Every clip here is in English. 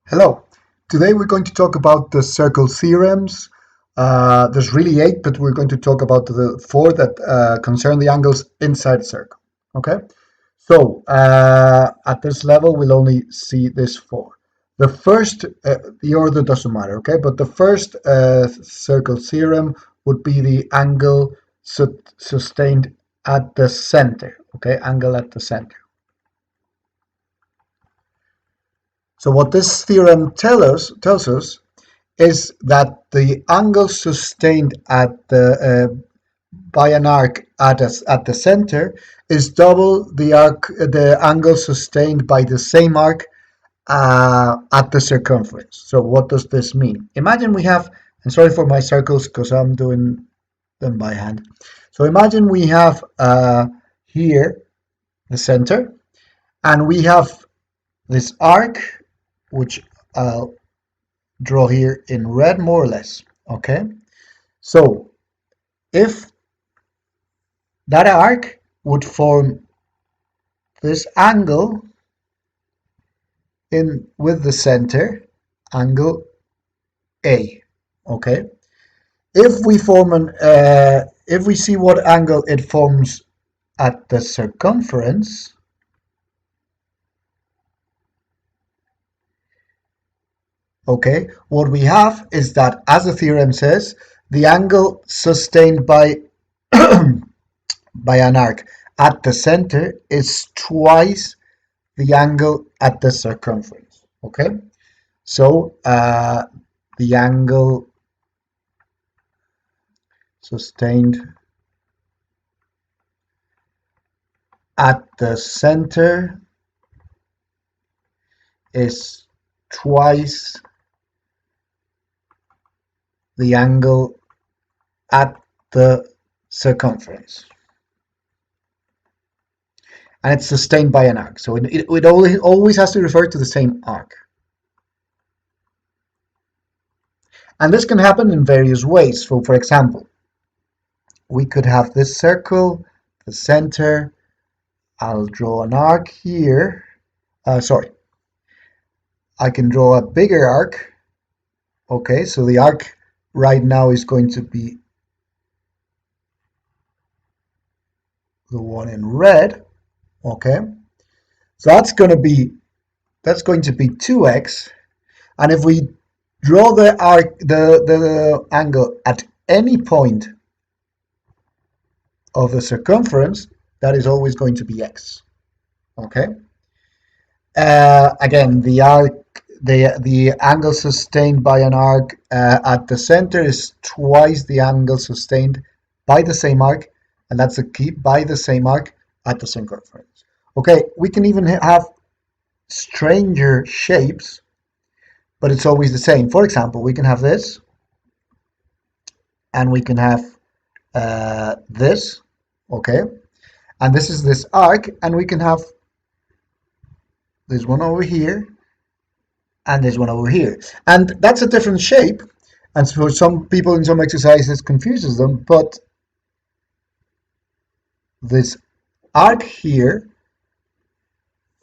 Hello. Today we're going to talk about the circle theorems. There's really 8, but we're going to talk about the 4 that concern the angles inside the circle. Okay? So at this level, we'll only see this 4. The first, the order doesn't matter, okay? But the first circle theorem would be the angle sustained at the center, okay? Angle at the center. So what this theorem tells us is that the angle sustained at by an arc at the center is double the angle sustained by the same arc at the circumference. So what does this mean? Imagine we have, and sorry for my circles because I'm doing them by hand. So imagine we have here the center, and we have this arc, which I'll draw here in red more or less. Okay, so if that arc would form this angle in with the center, angle A. Okay, if we see what angle it forms at the circumference, okay, what we have is that, as the theorem says, the angle sustained by by an arc at the center is twice the angle at the circumference. Okay, so the angle sustained at the center is twice the angle at the circumference. And it's sustained by an arc. So it always has to refer to the same arc. And this can happen in various ways. So for example, we could have this circle, the center. I'll draw an arc here. Sorry. I can draw a bigger arc. Okay, so the arc right now is going to be the one in red. Okay, so that's going to be 2x, and if we draw the arc, the angle at any point of the circumference, that is always going to be x. Okay. Again, the angle sustained by an arc at the center is twice the angle sustained by the same arc, and that's the key, by the same arc at the circumference. Okay, we can even have stranger shapes, but it's always the same. For example, we can have this, and we can have this, okay, and this is this arc, and we can have this one over here, and this one over here, and that's a different shape, and for some people in some exercises confuses them, but this arc here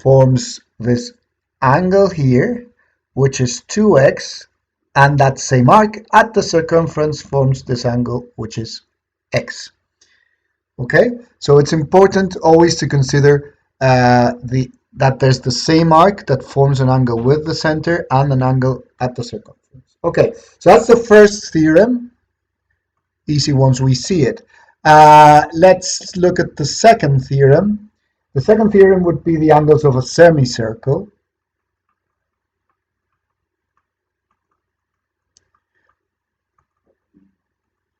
forms this angle here, which is 2x, and that same arc at the circumference forms this angle, which is x. Okay, so it's important always to consider that there's the same arc that forms an angle with the center and an angle at the circumference. Okay, so that's the first theorem. Easy once we see it. Let's look at the second theorem. The second theorem would be the angles of a semicircle.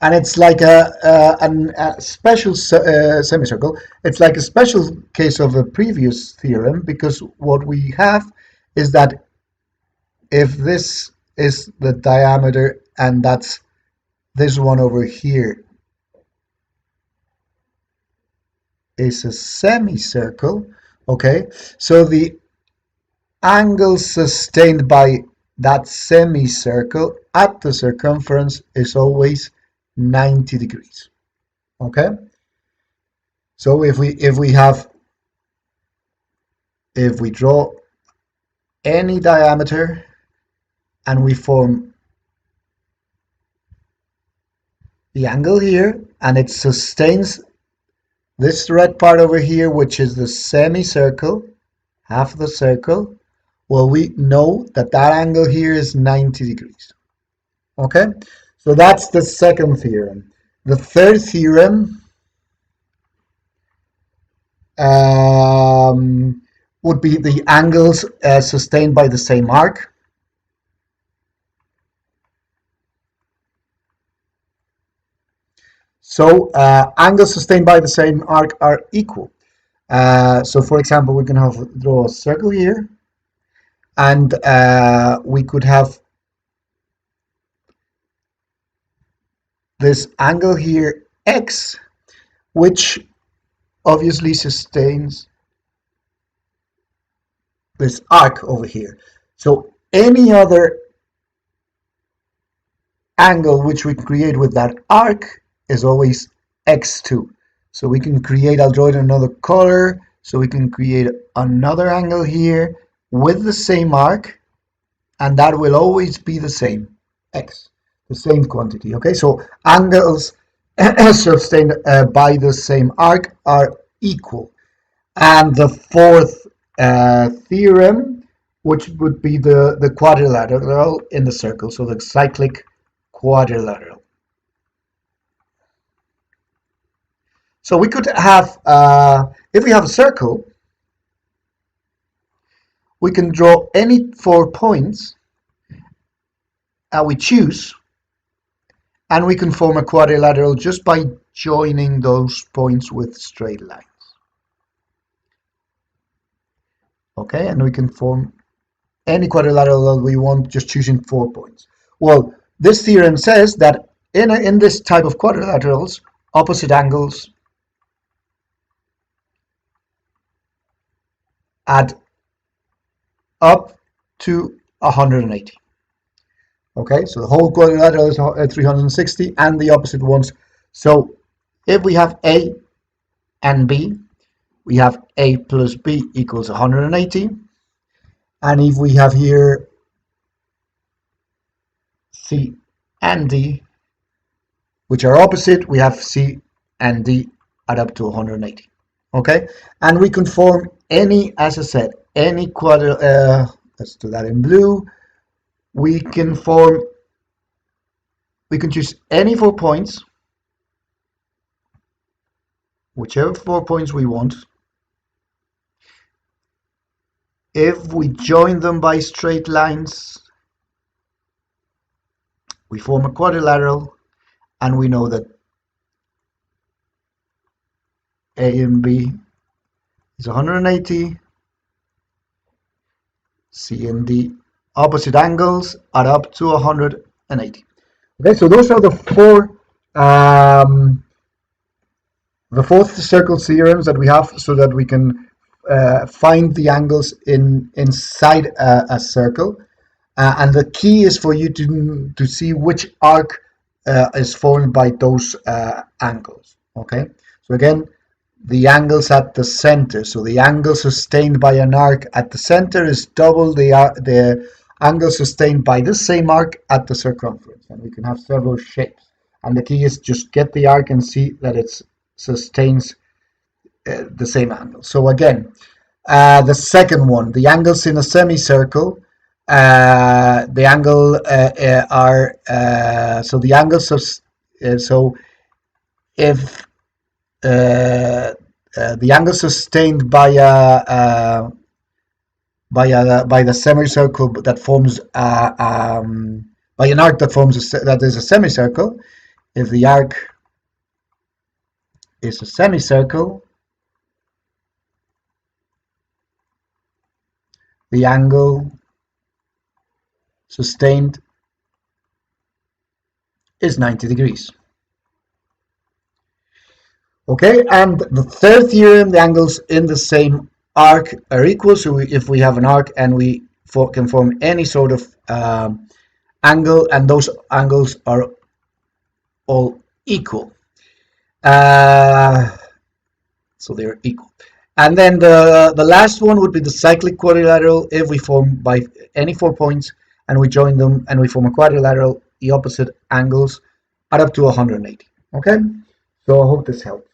And it's like a special semicircle. It's like a special case of a previous theorem, because what we have is that if this is the diameter and that's this one over here is a semicircle, okay, so the angle sustained by that semicircle at the circumference is always 90 degrees. Okay, so if we draw any diameter and we form the angle here, and it sustains this red part over here, which is the semicircle, half the circle. Well, we know that that angle here is 90 degrees. Okay, so that's the second theorem. The third theorem would be the angles sustained by the same arc. So angles sustained by the same arc are equal. So for example, we can draw a circle here, and we could have this angle here, x, which obviously sustains this arc over here. So any other angle which we create with that arc is always x2. So we can create, I'll draw it in another color, so we can create another angle here with the same arc, and that will always be the same, x, the same quantity. Okay, so angles sustained by the same arc are equal. And the fourth theorem, which would be the quadrilateral in the circle, so the cyclic quadrilateral. So we could have, if we have a circle, we can draw any 4 points we choose, and we can form a quadrilateral just by joining those points with straight lines. Okay, and we can form any quadrilateral that we want, just choosing 4 points. Well, this theorem says that in this type of quadrilaterals, opposite angles add up to 180. Okay, so the whole quadrilateral is 360, and the opposite ones. So if we have A and B, we have A plus B equals 180. And if we have here C and D, which are opposite, we have C and D add up to 180. Okay, and we can form any, as I said, any let's do that in blue. We can choose any 4 points, whichever 4 points we want. If we join them by straight lines, we form a quadrilateral, and we know that A and B is 180, C and D opposite angles add up to 180. Okay, so those are the fourth circle theorems that we have, so that we can find the angles inside a circle. And the key is for you to see which arc is formed by those angles. Okay, so again, the angles at the center. So the angle sustained by an arc at the center is double the angle sustained by the same arc at the circumference. And we can have several shapes. And the key is just get the arc and see that it sustains the same angle. So again, the second one, the angles in a semicircle, the angle so the angles of so if the angle sustained by the semicircle that forms by an arc that is a semicircle, if the arc is a semicircle, the angle sustained is 90 degrees. Okay, and the third theorem, the angles in the same arc are equal. So if we have an arc and we can form any sort of angle, and those angles are all equal. So they're equal. And then the last one would be the cyclic quadrilateral, if we form by any 4 points, and we join them and we form a quadrilateral. The opposite angles add up to 180. Okay, so I hope this helps.